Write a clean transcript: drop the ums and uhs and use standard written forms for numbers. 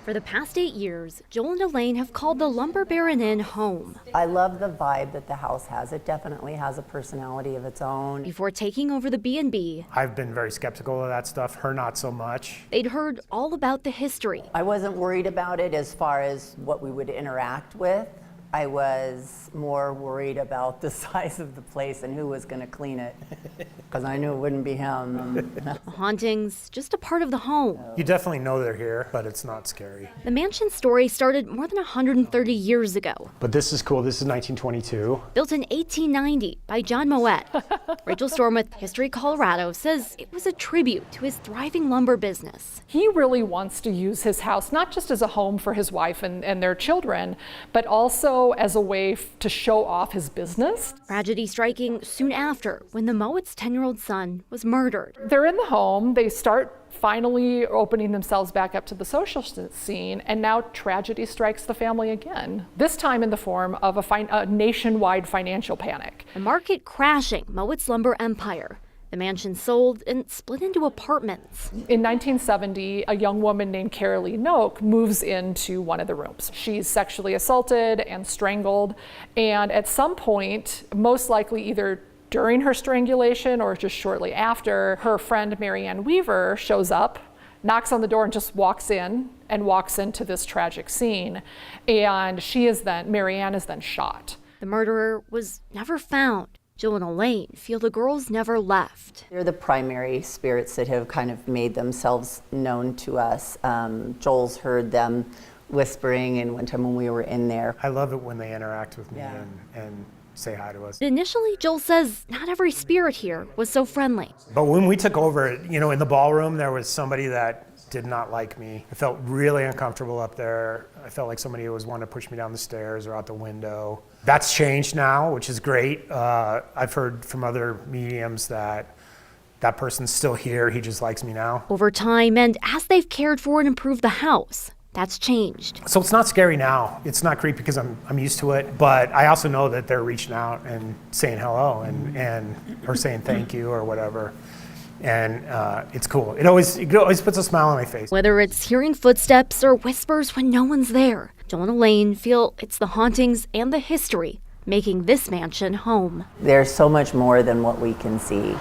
For the past 8 years, Joel and Elaine have called the Lumber Baron Inn home. I love the vibe that the house has. It definitely has a personality of its own. Before taking over the B&B, I've been very skeptical of that stuff, her not so much. they'd heard all about the history. I wasn't worried about it as far as what we would interact with. I was more worried about the size of the place and who was going to clean it, because I knew it wouldn't be him. The hauntings, just a part of the home. You definitely know they're here, but it's not scary. The mansion story started more than 130 years ago. But this is cool. This is 1922. Built in 1890 by John Moet. Rachel Storm with History Colorado says it was a tribute to his thriving lumber business. He really wants to use his house not just as a home for his wife and their children, but also as a way to show off his business. Tragedy striking soon after when the Moet's 10-year-old son was murdered. They're in the home, they start finally opening themselves back up to the social scene, and now tragedy strikes the family again, this time in the form of a nationwide financial panic. The market crashing Moet's lumber empire. The mansion sold and split into apartments. In 1970, a young woman named Carolee Noak moves into one of the rooms. She's sexually assaulted and strangled, and at some point, most likely either during her strangulation or just shortly after, her friend Marianne Weaver shows up, knocks on the door and just walks into this tragic scene. And Marianne is then shot. The murderer was never found. Joel and Elaine feel the girls never left. They're the primary spirits that have kind of made themselves known to us. Joel's heard them whispering, and one time when we were in there. I love it when they interact with me and say hi to us. Initially, Joel says not every spirit here was so friendly. But when we took over, in the ballroom, there was somebody that did not like me. I felt really uncomfortable up there. I felt like somebody was wanting to push me down the stairs or out the window. That's changed now, which is great. I've heard from other mediums that person's still here. He just likes me now. Over time, and as they've cared for and improved the house, that's changed. So it's not scary now. It's not creepy because I'm used to it. But I also know that they're reaching out and saying hello or saying thank you or whatever. And it's cool. It always puts a smile on my face. Whether it's hearing footsteps or whispers when no one's there, Joel and Elaine feel it's the hauntings and the history making this mansion home. There's so much more than what we can see.